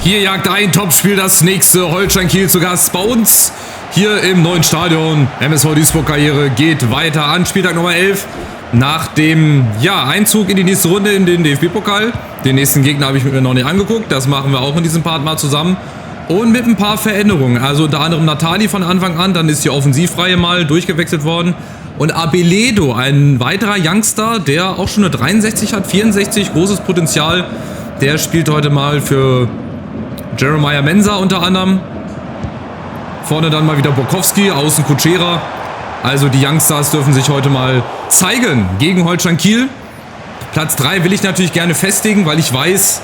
Hier jagt ein Topspiel das nächste. Holstein Kiel zu Gast bei uns hier im neuen Stadion. MSV Duisburg-Karriere geht weiter an Spieltag Nummer 11. Nach dem Einzug in die nächste Runde in den DFB-Pokal. Den nächsten Gegner habe ich mir noch nicht angeguckt. Das machen wir auch in diesem Part mal zusammen. Und mit ein paar Veränderungen. Also unter anderem Natali von Anfang an. Dann ist die Offensivreihe mal durchgewechselt worden. Und Abeledo, ein weiterer Youngster, der auch schon eine 63 hat, 64, großes Potenzial. Der spielt heute mal für Jeremiah Mensah unter anderem. Vorne dann mal wieder Borkowski, außen Kutschera. Also die Youngstars dürfen sich heute mal zeigen gegen Holstein Kiel. Platz 3 will ich natürlich gerne festigen, weil ich weiß,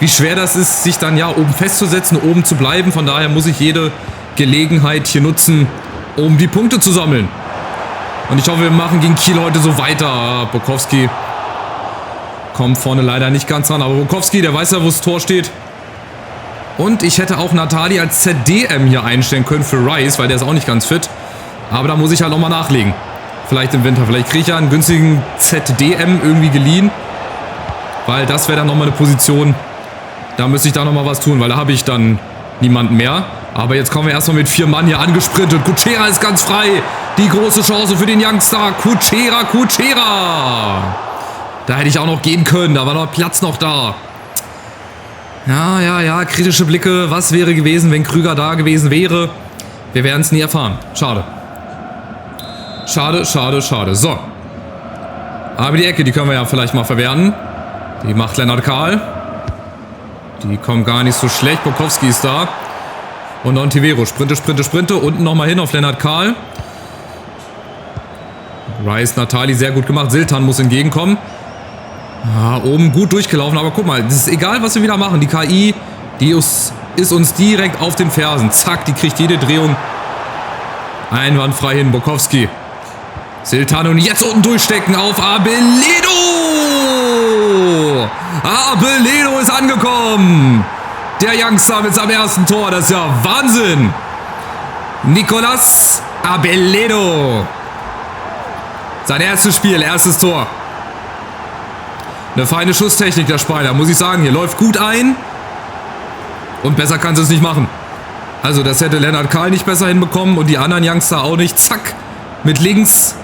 wie schwer das ist, sich dann oben festzusetzen, oben zu bleiben. Von daher muss ich jede Gelegenheit hier nutzen, um die Punkte zu sammeln. Und ich hoffe, wir machen gegen Kiel heute so weiter. Borkowski kommt vorne leider nicht ganz ran. Aber Borkowski, der weiß ja, wo das Tor steht. Und ich hätte auch Natali als ZDM hier einstellen können für Rice, weil der ist auch nicht ganz fit. Aber da muss ich halt nochmal nachlegen. Vielleicht im Winter. Vielleicht kriege ich ja einen günstigen ZDM irgendwie geliehen. Weil das wäre dann nochmal eine Position. Da müsste ich da nochmal was tun, weil da habe ich dann niemanden mehr. Aber jetzt kommen wir erstmal mit 4 Mann hier angesprintet. Kutschera ist ganz frei. Die große Chance für den Youngster. Kutschera. Da hätte ich auch noch gehen können. Da war noch Platz noch da. Ja, kritische Blicke. Was wäre gewesen, wenn Krüger da gewesen wäre? Wir werden es nie erfahren. Schade. So. Aber die Ecke, die können wir ja vielleicht mal verwerten. Die macht Lennart Kahl. Die kommt gar nicht so schlecht. Borkowski ist da. Und Ontivero. Sprinte. Unten nochmal hin auf Lennart Kahl. Rice, Natali sehr gut gemacht. Siltan muss entgegenkommen. Oben gut durchgelaufen, aber guck mal, das ist egal, was wir wieder machen. Die KI, die ist uns direkt auf den Fersen. Zack, die kriegt jede Drehung einwandfrei hin. Borkowski. Siltan und jetzt unten durchstecken auf Abeledo. Abeledo ist angekommen. Der Youngster mit seinem ersten Tor, das ist ja Wahnsinn. Nicolas Abeledo. Sein erstes Spiel, erstes Tor. Eine feine Schusstechnik, der Spieler, muss ich sagen. Hier läuft gut ein. Und besser kann sie es nicht machen. Also das hätte Lennart Kahl nicht besser hinbekommen und die anderen Youngster auch nicht. Zack, mit links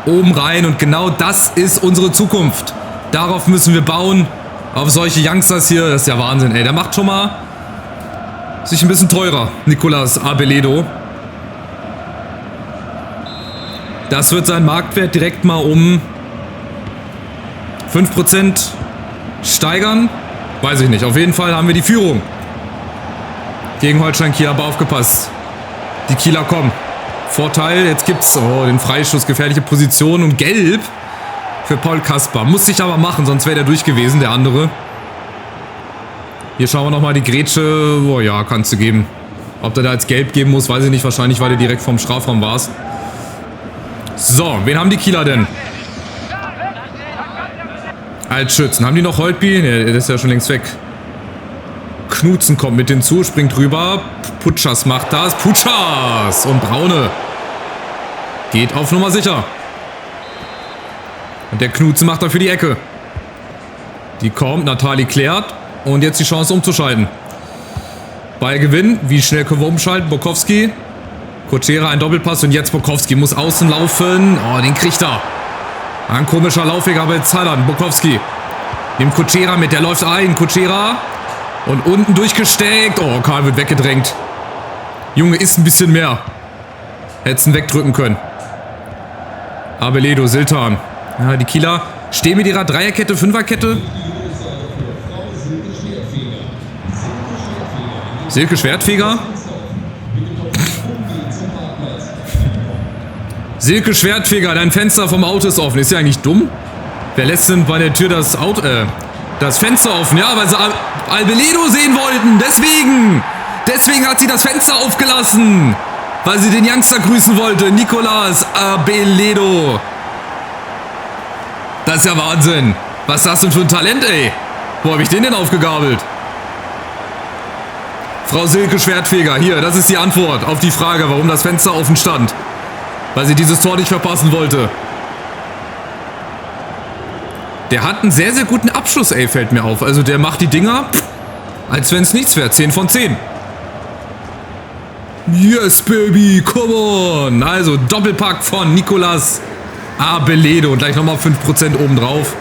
oben rein. Und genau das ist unsere Zukunft. Darauf müssen wir bauen. Auf solche Youngsters hier. Das ist ja Wahnsinn, ey. Der macht schon mal sich ein bisschen teurer, Nicolas Abeledo. Das wird sein Marktwert direkt mal um 5% steigern. Weiß ich nicht. Auf jeden Fall haben wir die Führung. Gegen Holstein Kiel, aber aufgepasst. Die Kieler kommen. Vorteil, jetzt gibt's den Freischuss, gefährliche Position und Gelb für Paul Kasper. Muss ich aber machen, sonst wäre der durch gewesen, der andere. Hier schauen wir nochmal die Grätsche. Kannst du geben. Ob der da jetzt Gelb geben muss, weiß ich nicht. Wahrscheinlich, weil der direkt vom Strafraum war. So, wen haben die Kieler denn? Als Schützen. Haben die noch Holtby? Ne, der ist ja schon längst weg. Knutzen kommt mit hinzu, springt rüber. Putschas macht das. Putschas! Und Braune geht auf Nummer sicher. Und der Knutzen macht dafür die Ecke. Die kommt, Natali klärt. Und jetzt die Chance umzuschalten. Ballgewinn. Wie schnell können wir umschalten? Borkowski. Kutschera, ein Doppelpass. Und jetzt Borkowski muss außen laufen. Den kriegt er. Ein komischer Laufweg, aber jetzt hat er Borkowski. Nimmt Kutschera mit, der läuft ein. Kutschera. Und unten durchgesteckt. Karl wird weggedrängt. Junge, ist ein bisschen mehr. Hättest ihn wegdrücken können. Abeledo, Siltan. Ja, die Kieler stehen mit ihrer Dreierkette, Fünferkette. Silke Schwertfeger. Silke Schwertfeger, dein Fenster vom Auto ist offen. Ist ja eigentlich dumm. Wer lässt denn bei der Tür das Fenster offen? Ja, weil sie Abeledo sehen wollten. Deswegen hat sie das Fenster aufgelassen. Weil sie den Youngster grüßen wollte. Nicolas Abeledo. Das ist ja Wahnsinn. Was ist das denn für ein Talent, ey? Wo habe ich den denn aufgegabelt? Frau Silke Schwertfeger, hier, das ist die Antwort auf die Frage, warum das Fenster offen stand. Weil sie dieses Tor nicht verpassen wollte. Der hat einen sehr, sehr guten Abschluss, ey, fällt mir auf. Also der macht die Dinger Als wenn es nichts wäre. 10 von 10. Yes, baby, come on. Also Doppelpack von Nicolas Arbelodo. Und gleich nochmal 5% obendrauf.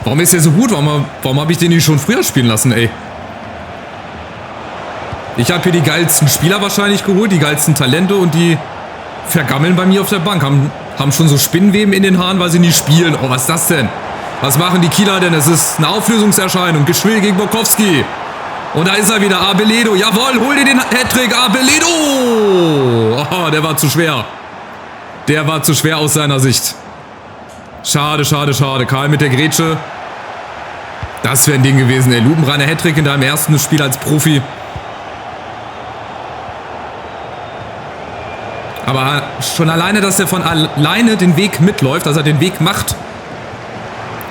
Warum ist der so gut? Warum habe ich den nicht schon früher spielen lassen, ey? Ich habe hier die geilsten Spieler wahrscheinlich geholt, die geilsten Talente und die vergammeln bei mir auf der Bank. Haben schon so Spinnweben in den Haaren, weil sie nicht spielen. Oh, was ist das denn? Was machen die Kieler denn? Es ist eine Auflösungserscheinung. Geschwill gegen Borkowski. Und da ist er wieder, Arbelodo. Jawohl, hol dir den Hattrick, Arbelodo. Oh, der war zu schwer. Der war zu schwer aus seiner Sicht. Schade, schade, schade. Karl mit der Grätsche. Das wäre ein Ding gewesen, ey. Lupenreiner Hattrick in deinem ersten Spiel als Profi. Aber schon alleine, dass er von alleine den Weg mitläuft, dass er den Weg macht.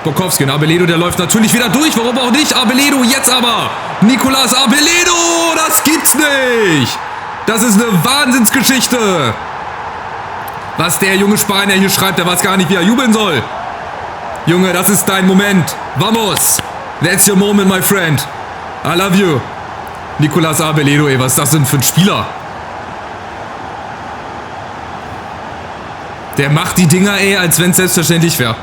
Borkowski und Arbelodo, der läuft natürlich wieder durch. Warum auch nicht? Arbelodo, jetzt aber. Nicolas Arbelodo, das gibt's nicht. Das ist eine Wahnsinnsgeschichte. Was der junge Spanier hier schreibt, der weiß gar nicht, wie er jubeln soll. Junge, das ist dein Moment. Vamos. That's your moment, my friend. I love you. Nicolas Arbelodo, ey, was ist das denn für ein Spieler? Der macht die Dinger, ey, als wenn es selbstverständlich wäre.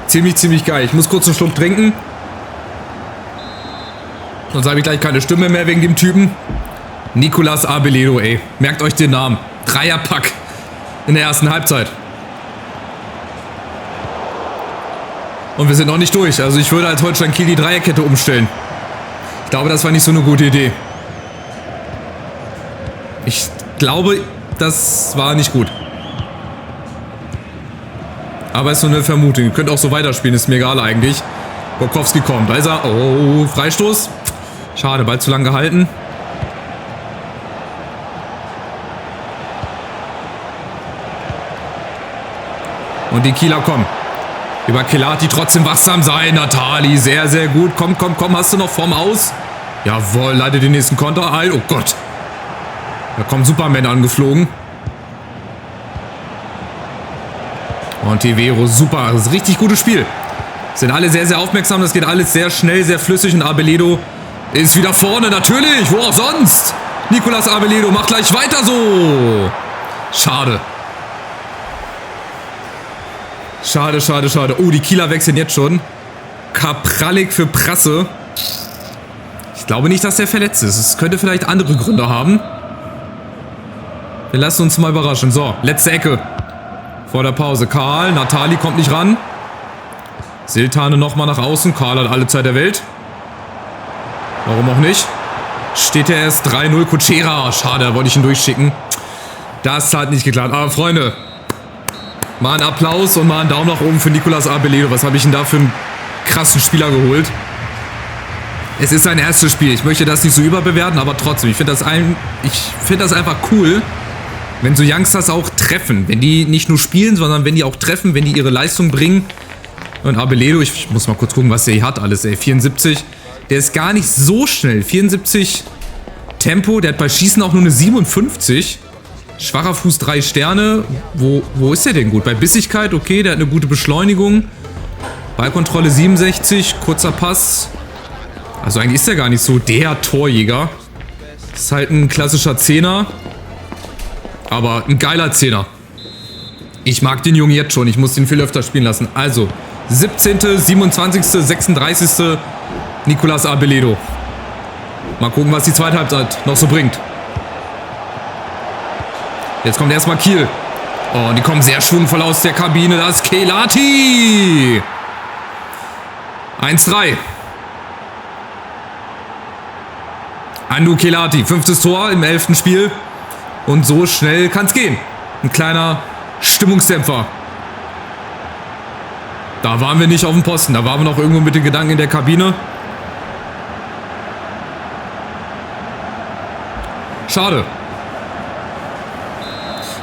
Ziemlich, ziemlich geil. Ich muss kurz einen Schluck trinken. Sonst habe ich gleich keine Stimme mehr wegen dem Typen. Nicolas Arbelodo, ey. Merkt euch den Namen. Dreierpack in der ersten Halbzeit. Und wir sind noch nicht durch. Also ich würde als Holstein Kiel die Dreierkette umstellen. Ich glaube, das war nicht so eine gute Idee. Ich glaube, das war nicht gut. Aber ist so eine Vermutung. Ihr könnt auch so weiterspielen, ist mir egal eigentlich. Borkowski kommt. Da ist er. Oh, Freistoß. Schade, Ball zu lang gehalten. Und die Kieler kommen. Über Kelati trotzdem wachsam sein. Natali, sehr, sehr gut. Komm, komm, komm. Hast du noch Form aus? Jawohl, leitet den nächsten Konter ein. Oh Gott. Da kommt Superman angeflogen. Und Tevero, super. Das ist ein richtig gutes Spiel. Sind alle sehr, sehr aufmerksam. Das geht alles sehr schnell, sehr flüssig. Und Arbelodo ist wieder vorne. Natürlich. Wo auch sonst. Nicolas Arbelodo macht gleich weiter so. Schade. Schade, schade, schade. Oh, die Kieler wechseln jetzt schon. Kapralik für Prasse. Ich glaube nicht, dass der verletzt ist. Es könnte vielleicht andere Gründe haben. Wir lassen uns mal überraschen. So, letzte Ecke. Vor der Pause. Karl, Natali kommt nicht ran. Siltane nochmal nach außen. Karl hat alle Zeit der Welt. Warum auch nicht? Steht er erst 3-0. Kutschera. Schade, da wollte ich ihn durchschicken. Das hat nicht geklappt. Aber Freunde, mal einen Applaus und mal einen Daumen nach oben für Nicolas Arbelodo. Was habe ich denn da für einen krassen Spieler geholt? Es ist sein erstes Spiel. Ich möchte das nicht so überbewerten, aber trotzdem. Ich finde das einfach cool, wenn so Youngsters auch treffen. Wenn die nicht nur spielen, sondern wenn die auch treffen, wenn die ihre Leistung bringen. Und Arbelodo, ich muss mal kurz gucken, was der hier hat alles, ey. 74. Der ist gar nicht so schnell. 74 Tempo. Der hat bei Schießen auch nur eine 57. Schwacher Fuß 3 Sterne. Wo ist der denn gut? Bei Bissigkeit, okay. Der hat eine gute Beschleunigung. Ballkontrolle 67. Kurzer Pass. Also eigentlich ist der gar nicht so der Torjäger. Ist halt ein klassischer Zehner. Aber ein geiler Zehner. Ich mag den Jungen jetzt schon. Ich muss den viel öfter spielen lassen. Also, 17., 27., 36. Nicolas Arbelodo. Mal gucken, was die zweite Halbzeit noch so bringt. Jetzt kommt erstmal Kiel. Oh, und die kommen sehr schwungvoll aus der Kabine. Das ist Kelati. 1-3. Andu Kelati. 5. Tor im 11. Spiel. Und so schnell kann es gehen. Ein kleiner Stimmungsdämpfer. Da waren wir nicht auf dem Posten. Da waren wir noch irgendwo mit den Gedanken in der Kabine. Schade.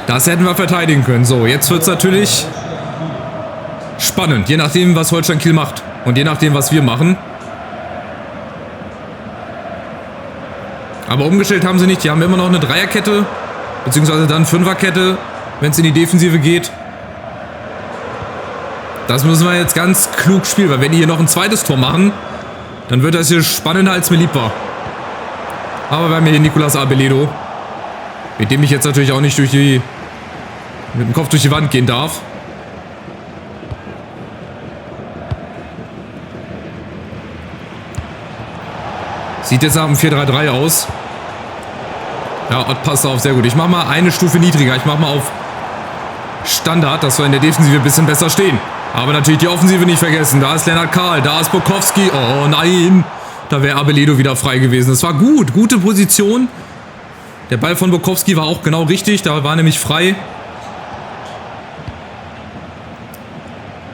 Das hätten wir verteidigen können. So, jetzt wird es natürlich spannend. Je nachdem, was Holstein Kiel macht. Und je nachdem, was wir machen. Aber umgestellt haben sie nicht. Die haben immer noch eine Dreierkette. Beziehungsweise dann Fünferkette, wenn es in die Defensive geht. Das müssen wir jetzt ganz klug spielen, weil wenn die hier noch ein zweites Tor machen, dann wird das hier spannender, als mir lieb war. Aber wir haben hier Nicolas Abeledo, mit dem ich jetzt natürlich auch nicht mit dem Kopf durch die Wand gehen darf. Sieht jetzt nach einem 4-3-3 aus. Ja, Ott passt auf, sehr gut. Ich mache mal eine Stufe niedriger. Ich mache mal auf Standard, dass wir in der Defensive ein bisschen besser stehen. Aber natürlich die Offensive nicht vergessen. Da ist Lennart Kahl, da ist Bukowski. Oh nein, da wäre Abeledo wieder frei gewesen. Das war gut, gute Position. Der Ball von Bukowski war auch genau richtig. Da war nämlich frei.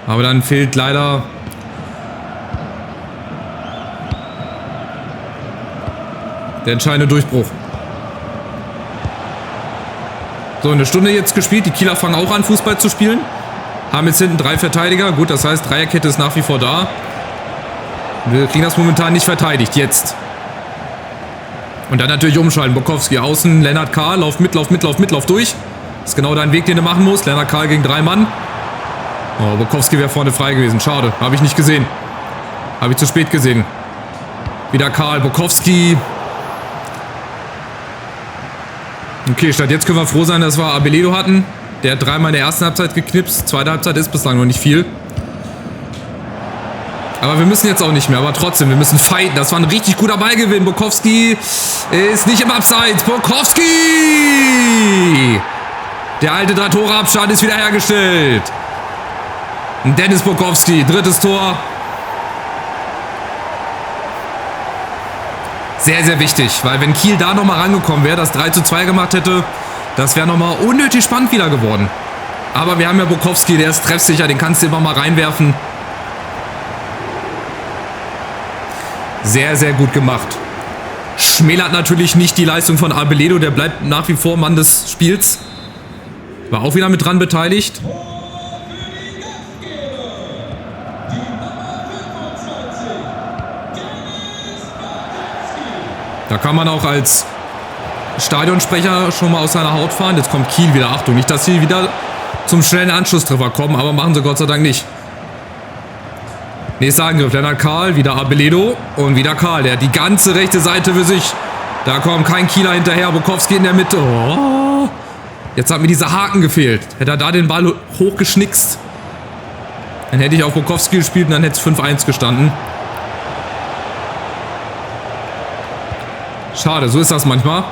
Aber dann fehlt leider der entscheidende Durchbruch. So, eine Stunde jetzt gespielt. Die Kieler fangen auch an, Fußball zu spielen. Haben jetzt hinten 3 Verteidiger. Gut, das heißt, Dreierkette ist nach wie vor da. Wir kriegen das momentan nicht verteidigt. Jetzt. Und dann natürlich umschalten. Bukowski außen. Lennart Kahl. Lauf mit, lauf mit, lauf mit, lauf durch. Das ist genau dein Weg, den du machen musst. Lennart Kahl gegen 3 Mann. Oh, Bukowski wäre vorne frei gewesen. Schade. Habe ich nicht gesehen. Habe ich zu spät gesehen. Wieder Kahl. Bukowski. Okay, statt jetzt können wir froh sein, dass wir Abeledo hatten. Der hat 3-mal in der ersten Halbzeit geknipst. Zweite Halbzeit ist bislang noch nicht viel. Aber wir müssen jetzt auch nicht mehr. Aber trotzdem, wir müssen fighten. Das war ein richtig guter Ballgewinn. Bukowski ist nicht im Abseits. Bukowski! Der alte 3-Tore-Abstand ist wiederhergestellt. Dennis Bukowski, 3. Tor. Sehr, sehr wichtig, weil wenn Kiel da nochmal rangekommen wäre, das 3:2 gemacht hätte, das wäre nochmal unnötig spannend wieder geworden. Aber wir haben ja Bukowski, der ist treffsicher, den kannst du immer mal reinwerfen. Sehr, sehr gut gemacht. Schmälert natürlich nicht die Leistung von Abeledo, der bleibt nach wie vor Mann des Spiels. War auch wieder mit dran beteiligt. Da kann man auch als Stadionsprecher schon mal aus seiner Haut fahren. Jetzt kommt Kiel wieder. Achtung, nicht, dass sie wieder zum schnellen Anschlusstreffer kommen, aber machen sie Gott sei Dank nicht. Nächster Angriff. Lennart Kahl, wieder Abeledo und wieder Kahl. Der hat die ganze rechte Seite für sich. Da kommt kein Kieler hinterher. Bukowski in der Mitte. Oh. Jetzt hat mir dieser Haken gefehlt. Hätte er da den Ball hochgeschnickst, dann hätte ich auf Bukowski gespielt und dann hätte es 5-1 gestanden. Schade, so ist das manchmal.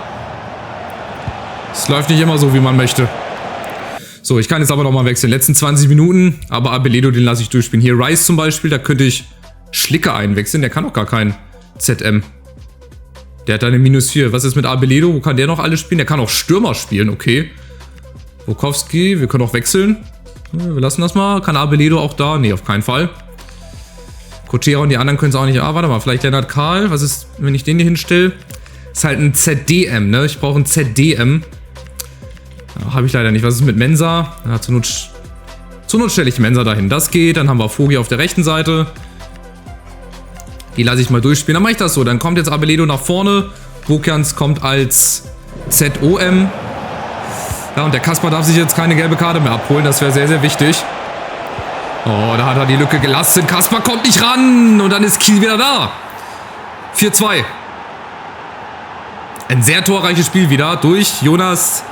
Es läuft nicht immer so, wie man möchte. So, ich kann jetzt aber nochmal wechseln. Letzten 20 Minuten, aber Abeledo, den lasse ich durchspielen. Hier Rice zum Beispiel, da könnte ich Schlicke einwechseln. Der kann doch gar kein ZM. Der hat eine -4. Was ist mit Abeledo? Wo kann der noch alles spielen? Der kann auch Stürmer spielen, okay. Bukowski, wir können auch wechseln. Wir lassen das mal. Kann Abeledo auch da? Nee, auf keinen Fall. Cochera und die anderen können es auch nicht. Ah, warte mal, vielleicht Lennart Kahl. Was ist, wenn ich den hier hinstelle? Ist halt ein ZDM, ne? Ich brauche ein ZDM. Ja, habe ich leider nicht. Was ist mit Mensa? Ja, zur Not stelle ich Mensa dahin. Das geht. Dann haben wir Vogi auf der rechten Seite. Die lasse ich mal durchspielen. Dann mache ich das so. Dann kommt jetzt Abeledo nach vorne. Bukjans kommt als ZOM. Ja, und der Kasper darf sich jetzt keine gelbe Karte mehr abholen. Das wäre sehr, sehr wichtig. Oh, da hat er die Lücke gelassen. Kasper kommt nicht ran. Und dann ist Kiel wieder da. 4-2. Ein sehr torreiches Spiel wieder durch Jonas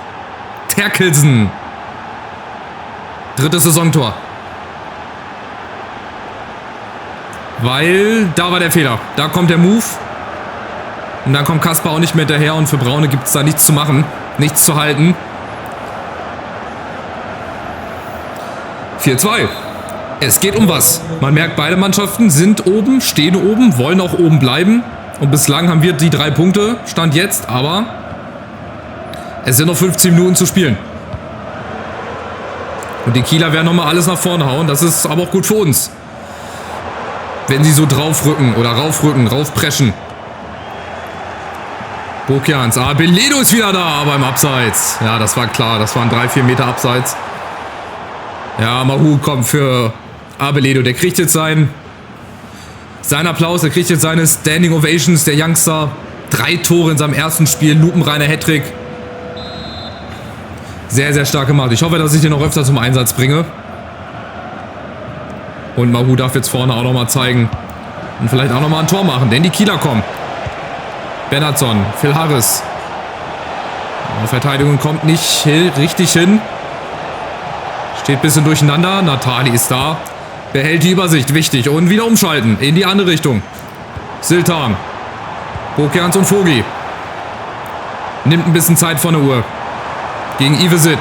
Terkelsen. 3. Saisontor. Weil da war der Fehler. Da kommt der Move. Und dann kommt Kasper auch nicht mehr hinterher. Und für Braune gibt es da nichts zu machen. Nichts zu halten. 4-2. Es geht um was. Man merkt, beide Mannschaften sind oben, stehen oben, wollen auch oben bleiben. Und bislang haben wir die 3 Punkte, Stand jetzt, aber es sind noch 15 Minuten zu spielen. Und die Kieler werden nochmal alles nach vorne hauen. Das ist aber auch gut für uns. Wenn sie so draufrücken oder raufpreschen. Bukjans, Abeledo ist wieder da, aber im Abseits. Ja, das war klar, das waren 3-4 Meter Abseits. Ja, Mahu kommt für Abeledo, der kriegt jetzt seinen Applaus, er kriegt jetzt seine Standing Ovations, der Youngster. 3 Tore in seinem ersten Spiel, lupenreiner Hattrick. Sehr, sehr stark gemacht. Ich hoffe, dass ich den noch öfter zum Einsatz bringe. Und Mahu darf jetzt vorne auch nochmal zeigen. Und vielleicht auch nochmal ein Tor machen, denn die Kieler kommen. Bernhardsson, Phil Harris. Die Verteidigung kommt nicht richtig hin. Steht ein bisschen durcheinander. Natali ist da. Behält die Übersicht, wichtig. Und wieder umschalten in die andere Richtung. Siltan. Bokerans und Vogi. Nimmt ein bisschen Zeit von der Uhr. Gegen Ivesic.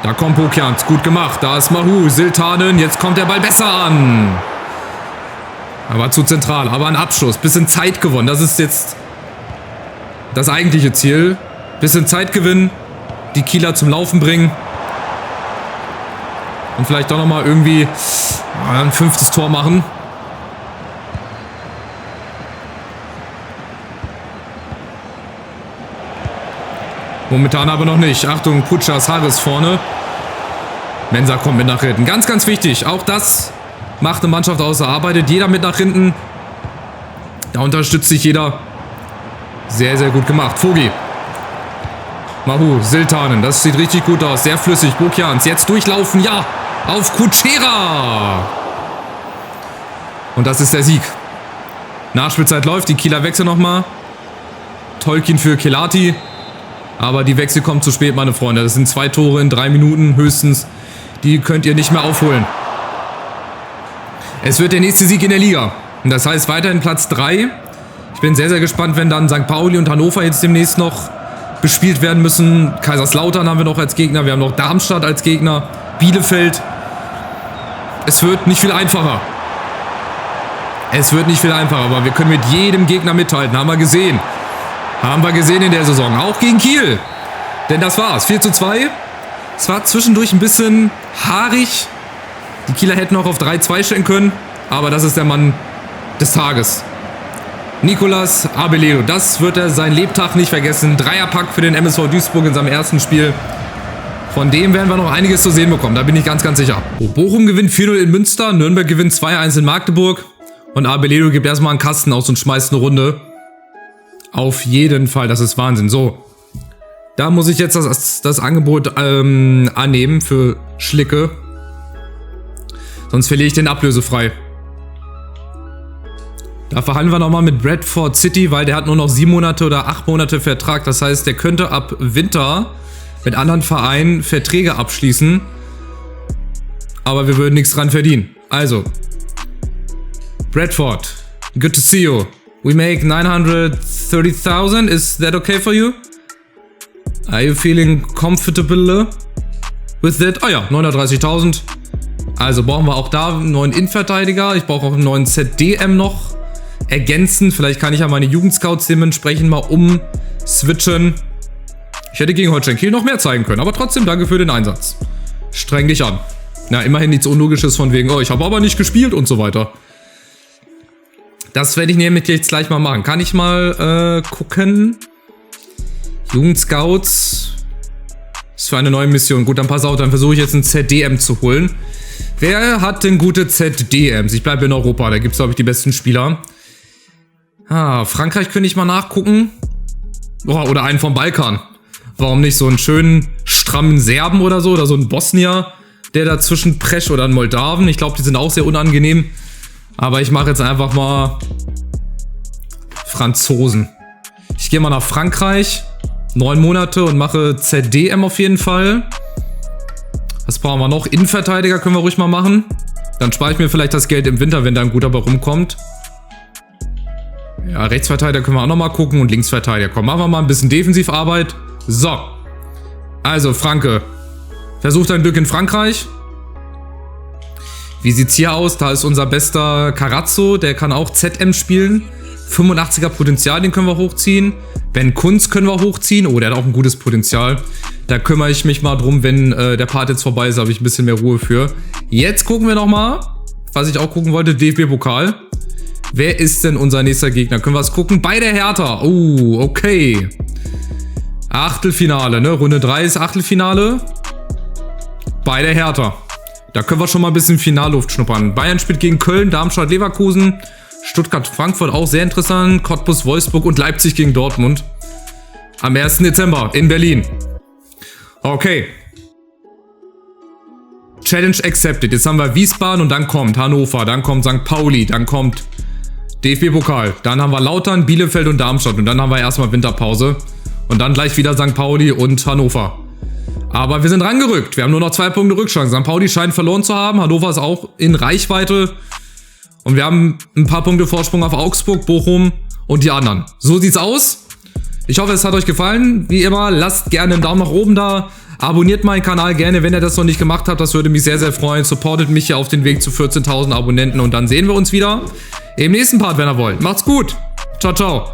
Da kommt Bokerans. Gut gemacht. Da ist Mahu. Siltanen. Jetzt kommt der Ball besser an. Aber zu zentral. Aber ein Abschluss. Bisschen Zeit gewonnen. Das ist jetzt das eigentliche Ziel. Bisschen Zeit gewinnen. Die Kieler zum Laufen bringen. Und vielleicht doch nochmal irgendwie ein 5. Tor machen. Momentan aber noch nicht. Achtung, Putschas, Harris vorne. Mensah kommt mit nach hinten. Ganz, ganz wichtig. Auch das macht eine Mannschaft aus. Da arbeitet jeder mit nach hinten. Da unterstützt sich jeder. Sehr, sehr gut gemacht. Vogi. Mahu, Siltanen. Das sieht richtig gut aus. Sehr flüssig. Bokerans. Jetzt durchlaufen. Ja. Auf Kutschera. Und das ist der Sieg. Nachspielzeit läuft. Die Kieler wechseln nochmal. Tolkien für Kelati. Aber die Wechsel kommen zu spät, meine Freunde. Das sind 2 Tore in 3 Minuten höchstens. Die könnt ihr nicht mehr aufholen. Es wird der nächste Sieg in der Liga. Und das heißt weiterhin Platz 3. Ich bin sehr, sehr gespannt, wenn dann St. Pauli und Hannover jetzt demnächst noch bespielt werden müssen. Kaiserslautern haben wir noch als Gegner. Wir haben noch Darmstadt als Gegner. Bielefeld. Es wird nicht viel einfacher. Es wird nicht viel einfacher, aber wir können mit jedem Gegner mithalten. Haben wir gesehen. Haben wir gesehen in der Saison. Auch gegen Kiel. Denn das war's. 4:2. Es war zwischendurch ein bisschen haarig. Die Kieler hätten auch auf 3:2 stellen können. Aber das ist der Mann des Tages. Nicolas Abeledo. Das wird er sein Lebtag nicht vergessen. Dreierpack für den MSV Duisburg in seinem ersten Spiel. Von dem werden wir noch einiges zu sehen bekommen. Da bin ich ganz, ganz sicher. Bochum gewinnt 4:0 in Münster. Nürnberg gewinnt 2:1 in Magdeburg. Und Abeledo gibt erstmal einen Kasten aus und schmeißt eine Runde. Auf jeden Fall. Das ist Wahnsinn. So. Da muss ich jetzt das Angebot annehmen für Schlicke. Sonst verliere ich den ablösefrei. Da verhandeln wir nochmal mit Bradford City, weil der hat nur noch 7 Monate oder 8 Monate Vertrag. Das heißt, der könnte ab Winter mit anderen Vereinen Verträge abschließen. Aber wir würden nichts dran verdienen. Also, Bradford, good to see you. We make 930,000. Is that okay for you? Are you feeling comfortable with that? Ah ja, 930.000. Also brauchen wir auch da einen neuen Innenverteidiger. Ich brauche auch einen neuen ZDM noch ergänzen. Vielleicht kann ich ja meine Jugendscouts dementsprechend mal umswitchen. Ich hätte gegen Holstein Kiel noch mehr zeigen können, aber trotzdem danke für den Einsatz. Streng dich an. Na, immerhin nichts Unlogisches von wegen, oh, ich habe aber nicht gespielt und so weiter. Das werde ich nämlich jetzt gleich mal machen. Kann ich mal gucken? Jugendscouts. Ist für eine neue Mission. Gut, dann pass auf, dann versuche ich jetzt einen ZDM zu holen. Wer hat denn gute ZDMs? Ich bleibe in Europa, da gibt es, glaube ich, die besten Spieler. Frankreich könnte ich mal nachgucken. Oh, oder einen vom Balkan. Warum nicht so einen schönen, strammen Serben oder so? Oder so einen Bosnier, der dazwischen prescht. Oder einen Moldawen. Ich glaube, die sind auch sehr unangenehm. Aber ich mache jetzt einfach mal Franzosen. Ich gehe mal nach Frankreich. 9 Monate und mache ZDM auf jeden Fall. Was brauchen wir noch? Innenverteidiger können wir ruhig mal machen. Dann spare ich mir vielleicht das Geld im Winter, wenn da ein guter bei rumkommt. Ja, Rechtsverteidiger können wir auch noch mal gucken und Linksverteidiger. Komm, machen wir mal ein bisschen Defensivarbeit. So. Also, Franke. Versuch dein Glück in Frankreich. Wie sieht's hier aus? Da ist unser bester Carazzo. Der kann auch ZM spielen. 85er Potenzial, den können wir hochziehen. Ben Kunz können wir hochziehen. Oh, der hat auch ein gutes Potenzial. Da kümmere ich mich mal drum, wenn der Part jetzt vorbei ist, habe ich ein bisschen mehr Ruhe für. Jetzt gucken wir noch mal, was ich auch gucken wollte, DFB-Pokal. Wer ist denn unser nächster Gegner? Können wir es gucken? Bei der Hertha. Oh, okay. Achtelfinale, ne? Runde 3 ist Achtelfinale. Bei der Hertha. Da können wir schon mal ein bisschen Finalluft schnuppern. Bayern spielt gegen Köln, Darmstadt, Leverkusen. Stuttgart, Frankfurt auch sehr interessant. Cottbus, Wolfsburg und Leipzig gegen Dortmund. Am 1. Dezember in Berlin. Okay. Challenge accepted. Jetzt haben wir Wiesbaden und dann kommt Hannover, dann kommt St. Pauli, dann kommt DFB-Pokal. Dann haben wir Lautern, Bielefeld und Darmstadt. Und dann haben wir erstmal Winterpause. Und dann gleich wieder St. Pauli und Hannover. Aber wir sind rangerückt. Wir haben nur noch 2 Punkte Rückstand. St. Pauli scheint verloren zu haben. Hannover ist auch in Reichweite. Und wir haben ein paar Punkte Vorsprung auf Augsburg, Bochum und die anderen. So sieht's aus. Ich hoffe, es hat euch gefallen. Wie immer, lasst gerne einen Daumen nach oben da. Abonniert meinen Kanal gerne, wenn ihr das noch nicht gemacht habt. Das würde mich sehr, sehr freuen. Supportet mich hier auf den Weg zu 14.000 Abonnenten. Und dann sehen wir uns wieder im nächsten Part, wenn ihr wollt. Macht's gut. Ciao, ciao.